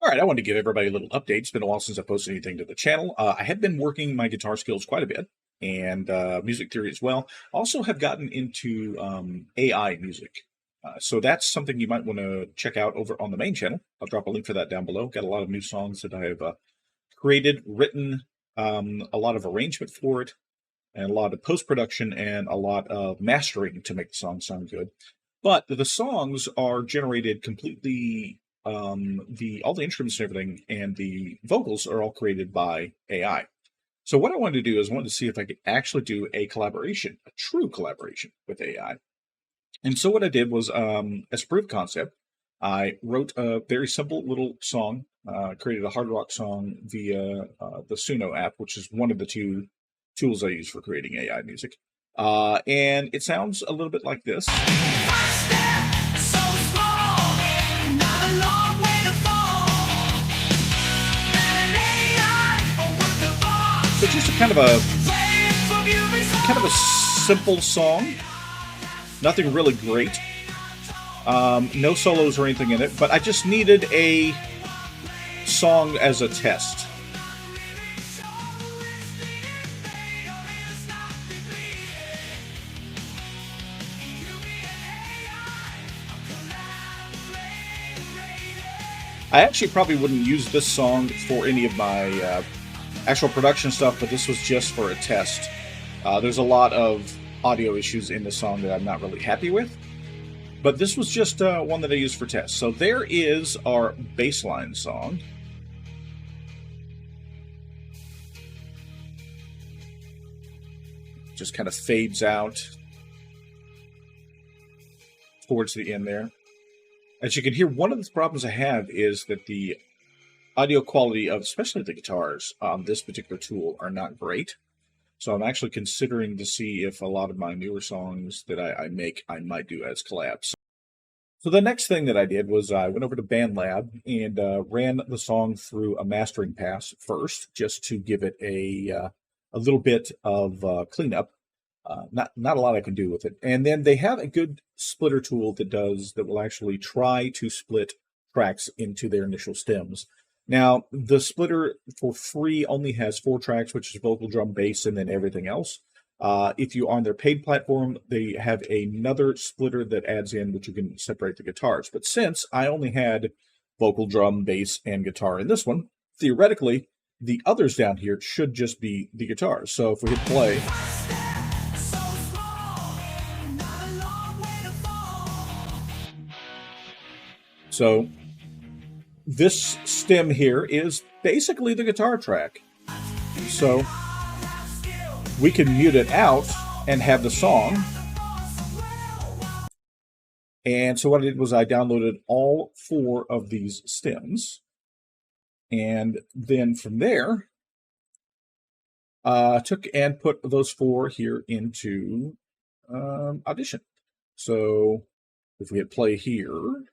All right, I wanted to give everybody a little update. It's been a while since I posted anything to the channel. I have been working my guitar skills quite a bit and music theory as well. Also have gotten into AI music. So that's something you might want to check out over on the main channel. I'll drop a link for that down below. Got a lot of new songs that I have created, written, a lot of arrangement for it, and a lot of post-production and a lot of mastering to make the song sound good. But the songs are generated completely, all the instruments and everything, and the vocals are all created by AI. So what I wanted to do is I wanted to see if I could actually do a collaboration, a true collaboration with AI. And so what I did was, as a proof of concept, I wrote a very simple little song, created a hard rock song via the Suno app, which is one of the two tools I use for creating AI music. And it sounds a little bit like this. So just a kind of a simple song, nothing really great, no solos or anything in it, but I just needed a song as a test. I actually probably wouldn't use this song for any of my actual production stuff, but this was just for a test. There's a lot of audio issues in the song that I'm not really happy with, but this was just one that I used for test. So there is our bass line song. Just kind of fades out towards the end there. As you can hear, one of the problems I have is that the audio quality of especially the guitars on this particular tool are not great. So I'm actually considering to see if a lot of my newer songs that I make, I might do as collabs. So the next thing that I did was I went over to Bandlab and ran the song through a mastering pass first, just to give it a little bit of cleanup. Not a lot I can do with it. And then they have a good splitter tool that will actually try to split tracks into their initial stems. Now, the splitter for free only has 4 tracks, which is vocal, drum, bass, and then everything else. If you are on their paid platform, they have another splitter that adds in, which you can separate the guitars. But since I only had vocal, drum, bass, and guitar in this one, theoretically, the others down here should just be the guitars. So if we hit play, so this stem here is basically the guitar track. So we can mute it out and have the song. And so what I did was I downloaded all 4 of these stems. And then from there, took and put those 4 here into Audition. So if we hit play here,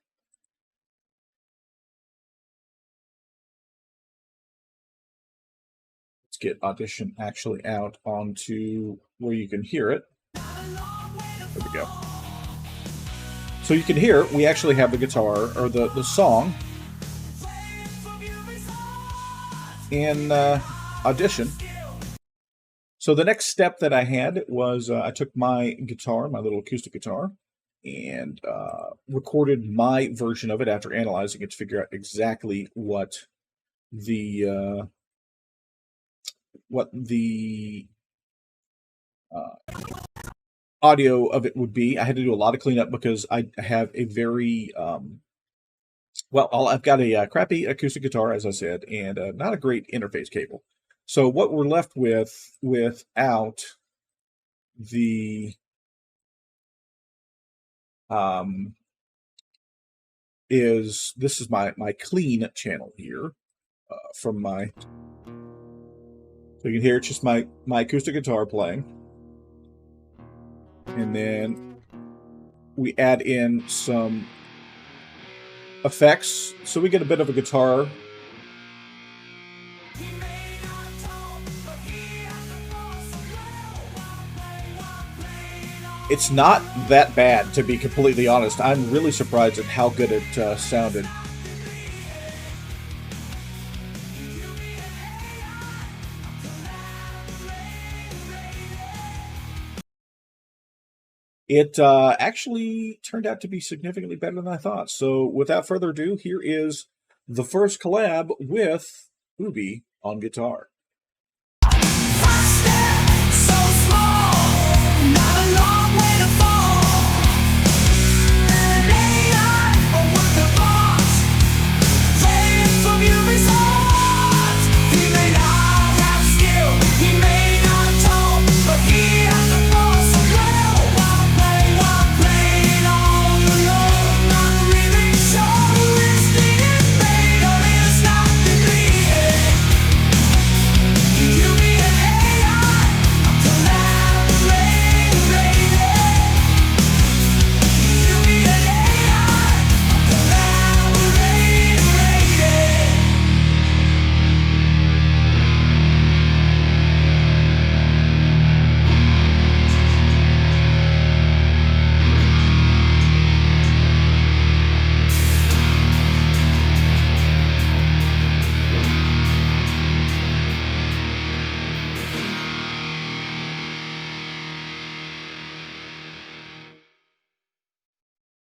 get Audition actually out onto where you can hear it. There we go. So you can hear we actually have the guitar or the song in Audition. So the next step that I had was I took my guitar, my little acoustic guitar, and recorded my version of it after analyzing it to figure out exactly what the audio of it would be. I had to do a lot of cleanup because I have a very I've got a crappy acoustic guitar, as I said, and not a great interface cable. So what we're left with without the this is my clean channel here from my. So you can hear it's just my acoustic guitar playing. And then we add in some effects. So we get a bit of a guitar. It's not that bad, to be completely honest. I'm really surprised at how good it sounded. It actually turned out to be significantly better than I thought. So without further ado, here is the first collab with Ubie on guitar.